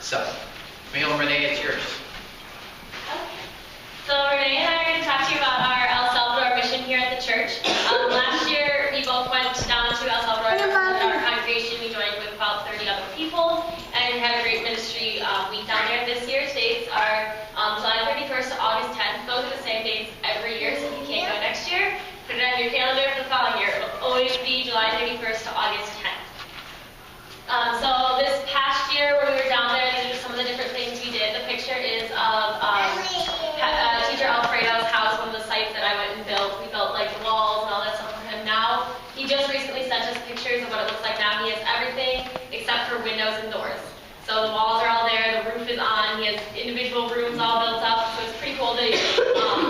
So, Camille and Renee, it's yours. So Renee and I are going to talk to you about our El Salvador mission here at the church. Last year, we both went down to El Salvador with our congregation. We joined with about 30 other people and had a great ministry week down there. This year, dates are July 31st to August 10th. Those are the same dates every year, so if you can't go next year, put it on your calendar for the following year. It'll always be July 31st to August 10th. So this past year when we were down there, these are some of the different things we did. The picture is of Teacher Alfredo's house, one of the sites that I went and built. We built like the walls and all that stuff for him. Now, he just recently sent us pictures of what it looks like now. He has everything except for windows and doors. So the walls are all there, the roof is on, he has individual rooms all built up. So it's pretty cool the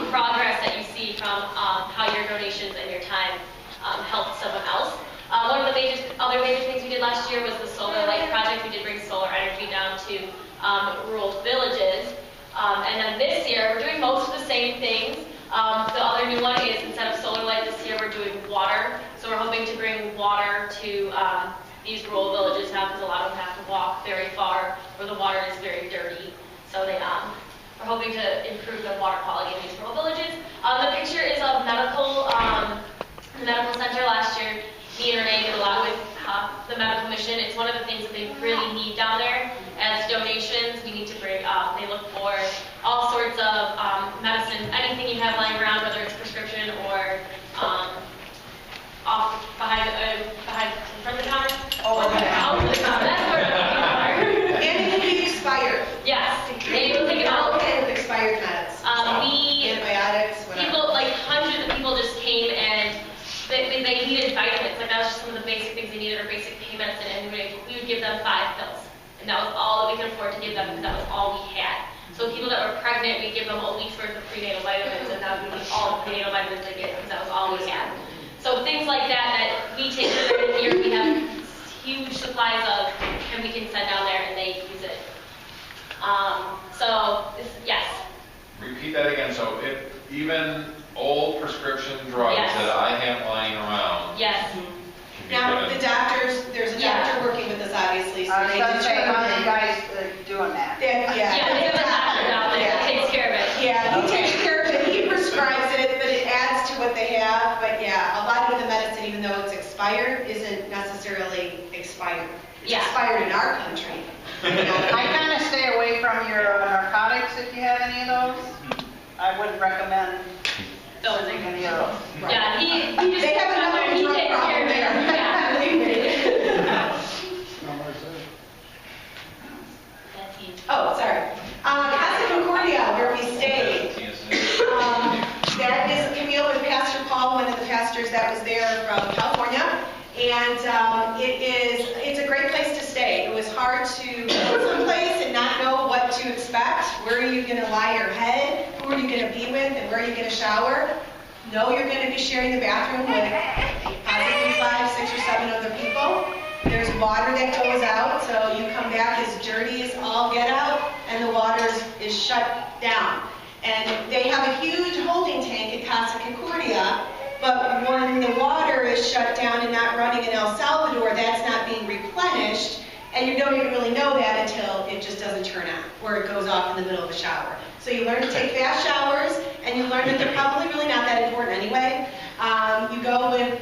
progress that you see from how your donations and your time helped someone else. One of the other major things we did last year was the solar light project. We did bring solar energy down to rural villages. And then this year, we're doing most of the same things. The other new one is instead of solar light this year, we're doing water. So we're hoping to bring water to these rural villages now because a lot of them have to walk very far where the water is very dirty. So we're hoping to improve the water quality in these rural villages. The picture is of the medical center last year. Me and Renee did a lot with the medical mission. It's one of the things that they really need down there. As donations, we need to bring they look for all sorts of medicine, anything you have lying around, whether it's prescription or off behind from the counter. Oh, okay. Out of the counter. That's where the counter. And it can be expired. Yes. They will take it out. All kind of expired meds. Antibiotics, whatever. People, like hundreds of people just came and they needed vitamins. Like that was just some of the basic things they needed, or basic pain medicine, and we would give them 5 pills. And that was all that we could afford to give them because that was all we had. So people that were pregnant, we'd give them a week's worth of prenatal vitamins, and that would be all the prenatal vitamins they get because that was all we had. So things like that we take care of here, we have huge supplies of, and we can send down there and they use it. Yes. Repeat that again. So even old prescription drugs Yes. that I have lying around. Yes. Now, the doctors, there's a doctor working with us, obviously, so they How are you determine. guys doing that? Yeah, They have a doctor down there that takes care of it. Yeah, he takes care of it, he prescribes it, but it adds to what they have. But yeah, a lot of the medicine, even though it's expired, isn't necessarily expired. It's expired in our country. I kind of stay away from your narcotics if you have any of those. I wouldn't recommend Those using any of those. Yeah, he just They have comes another and he drug takes care of problem it. there. Yeah. Oh, sorry. Casa Concordia, where we stayed. That is Camille with Pastor Paul, one of the pastors that was there from California. And it's a great place to stay. It was hard to go someplace and not know what to expect. Where are you going to lie your head? Who are you going to be with? And where are you going to shower? No, you're going to be sharing the bathroom with possibly 5, 6, or 7 other people. There's water that goes out, so you come back as dirty as all get out, and the water is shut down. And they have a huge holding tank at Casa Concordia, but when the water is shut down and not running in El Salvador, that's not being replenished, and you don't even really know that until it just doesn't turn on, or it goes off in the middle of a shower. So you learn to take fast showers, and you learn that they're probably really not that important anyway. You go with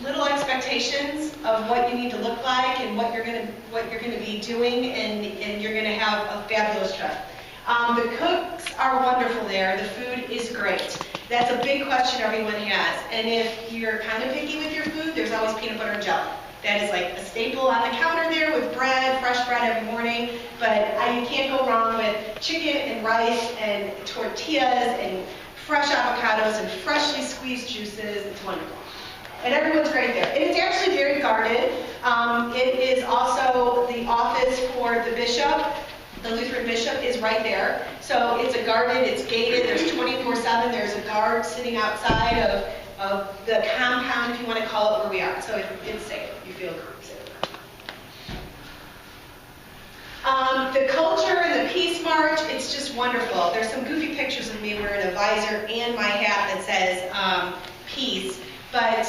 little expectations of what you need to look like and what you're going to be doing, and you're going to have a fabulous trip. The cooks are wonderful there. The food is great. That's a big question everyone has. And if you're kind of picky with your food, there's always peanut butter and jelly. That is like a staple on the counter there with bread, fresh bread every morning. But you can't go wrong with chicken and rice and tortillas and fresh avocados and freshly squeezed juices. It's wonderful. And everyone's great there. And it's actually very guarded. It is also the office for the bishop. The Lutheran bishop is right there. So it's a guarded, it's gated, there's 24/7, there's a guard sitting outside of the compound, if you want to call it, where we are. So it's safe. You feel safe. The culture and the Peace March, it's just wonderful. There's some goofy pictures of me wearing a visor and my hat that says peace. But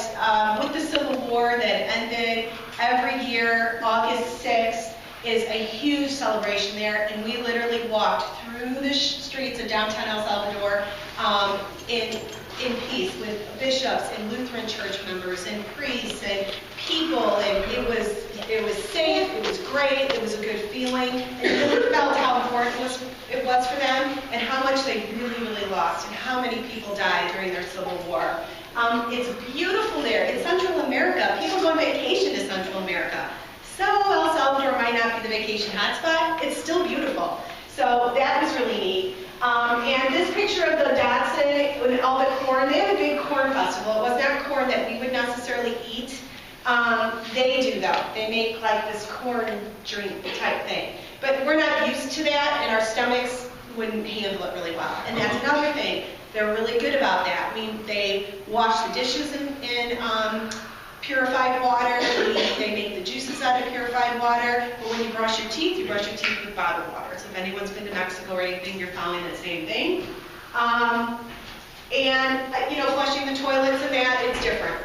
with the Civil War that ended, Every year, August 6th is a huge celebration there, and we literally walked through the streets of downtown El Salvador in peace with bishops and Lutheran church members and priests and people, and it was safe, it was great, it was a good feeling, and you really felt how important it was for them and how much they really lost and how many people died during their civil war. It's beautiful there. It's Central America. People go on vacation to Central America. So El Salvador might not be the vacation hotspot. It's still beautiful. So that was really neat. And this picture of the Datsun and all the corn, they have a big corn festival. It was not corn that we would necessarily eat. They do though. They make like this corn drink type thing. But we're not used to that, and our stomachs wouldn't handle it really well. And that's another thing. They're really good about that. They wash the dishes in purified water. They make the juices out of purified water. But when you brush your teeth with bottled water. So if anyone's been to Mexico or anything, you're following the same thing. Flushing the toilets and that, it's different.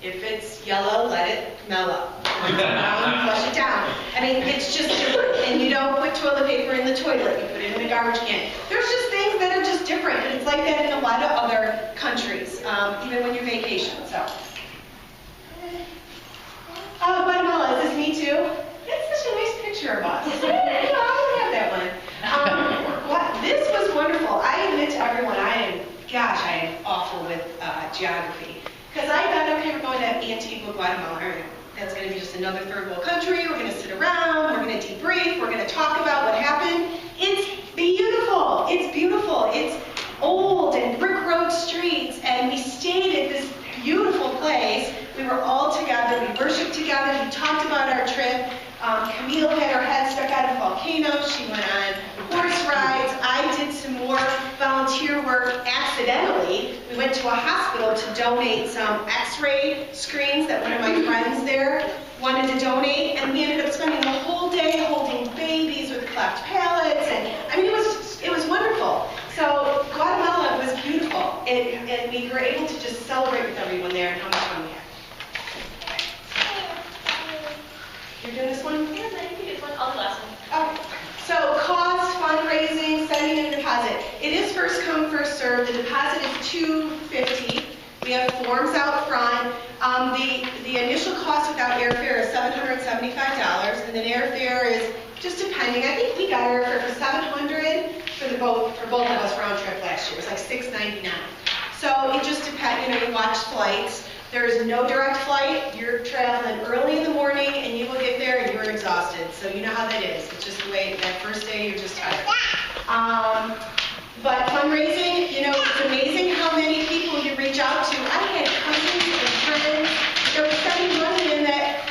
If it's yellow, let it mellow. Flush it down. It's just different. And you don't put toilet paper in the toilet. You put it in the garbage can. There's just things that are just different. And it's like that in a lot of other countries, even when you vacation. So. Guatemala, is this me too? It's such a nice picture of us. I don't have that one. This was wonderful. I admit to everyone, I am awful with geography. Because I thought, okay, we're going to Antigua, Guatemala. That's going to be just another third world country. We're going to sit around. We're going to debrief. We're going to talk about what happened. It's beautiful. It's beautiful. It's old and brick road streets. And we stayed at this beautiful place. We were all together. We worshiped together. We talked about our trip. Camille had her head stuck out of volcanoes. She went on horse rides. I did some more volunteer work accidentally. We went to a hospital to donate some x-ray screens that one of my friends there wanted to donate, and we ended up spending the whole day holding babies with cleft palates, and it was wonderful. So Guatemala was beautiful, and we were able to just celebrate with everyone there and how much fun we had. You're doing this one? Yes, I think you did one. I'll do the last one. Okay. So cost, fundraising, sending in a deposit. It is first come, first served. The deposit is $250. We have forms out front. The initial cost without airfare is $775, and then airfare is just depending. I think we got airfare for $700 for both of us round trip last year. It was like $699. So it just depends. You watch flights. There is no direct flight. You're traveling early in the morning, and you will get there, and you're exhausted. So you know how that is. It's just the way that first day you're just tired. But fundraising, it's amazing how many people you reach out to. I had cousins and friends that were sending money in that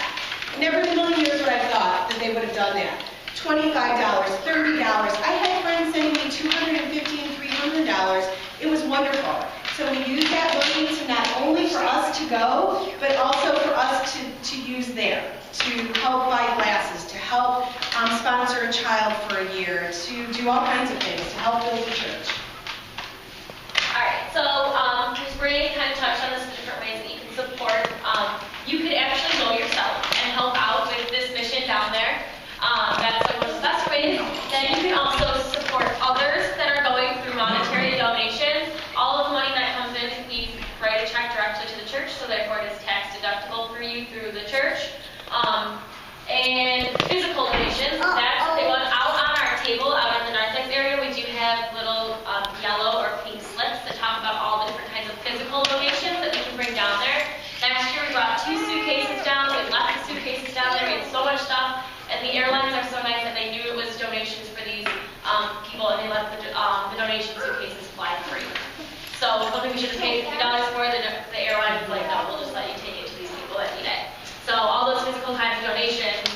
never in a million years would I have thought that they would have done that. $25, $30. I had friends sending me $250 and $300. It was wonderful. So we use that money to not only for us to go, but also for us to use there, to help buy glasses, to help sponsor a child for a year, to do all kinds of things, to help build the church. All right, so Ms. Renee kind of touched on this in different ways that you can support. You could actually go yourself and help out with this mission down there. That's one of the best ways. Then you can also support others that are going through monetary donations. All of the money that comes in, we write a check directly to the church, so therefore it is tax deductible for you through the church. And physical donations, they went out on our table out in the narthex area. We do have little yellow or pink slips that talk about all the different kinds of physical donations that we can bring down there. Last year we brought 2 suitcases down. We left the suitcases down there. We had so much stuff. And the airlines are so nice that they knew it was donations for these people, and they let the donation suitcases fly free. So something we should have paid $50 for, the airline was like, no, we'll just let you take it to these people that need it. So all those physical kinds of donations,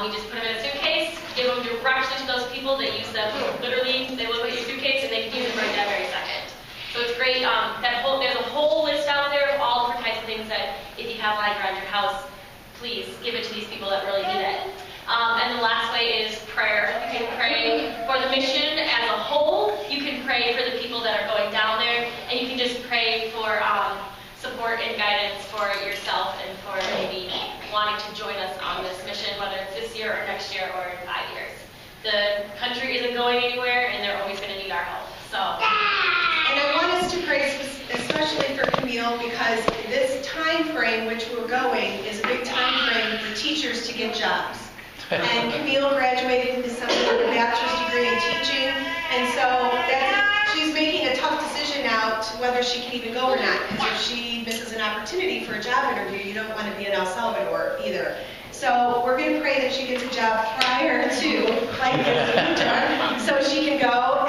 we just put them in a suitcase, give them directly to those people that use them. Literally, they look at your suitcase and they can use it right that very second. So it's great. There's a whole list out there of all different kinds of things that if you have lying around your house, please give it to these people that really need it. And the last way is prayer. You can pray for the mission as a whole. You can pray for the people that are going down there, and you can just pray for support and guidance for yourself and for maybe wanting to join year or next year or in 5 years. The country isn't going anywhere, and they're always going to need our help. So. And I want us to pray especially for Camille, because this time frame which we're going is a big time frame for teachers to get jobs. And Camille graduated this summer with a bachelor's degree in teaching, and so she's making a tough decision now to whether she can even go or not, because if she misses an opportunity for a job interview, you don't want to be in El Salvador either. So we're going to pray that she gets a job prior to like this winter, so she can go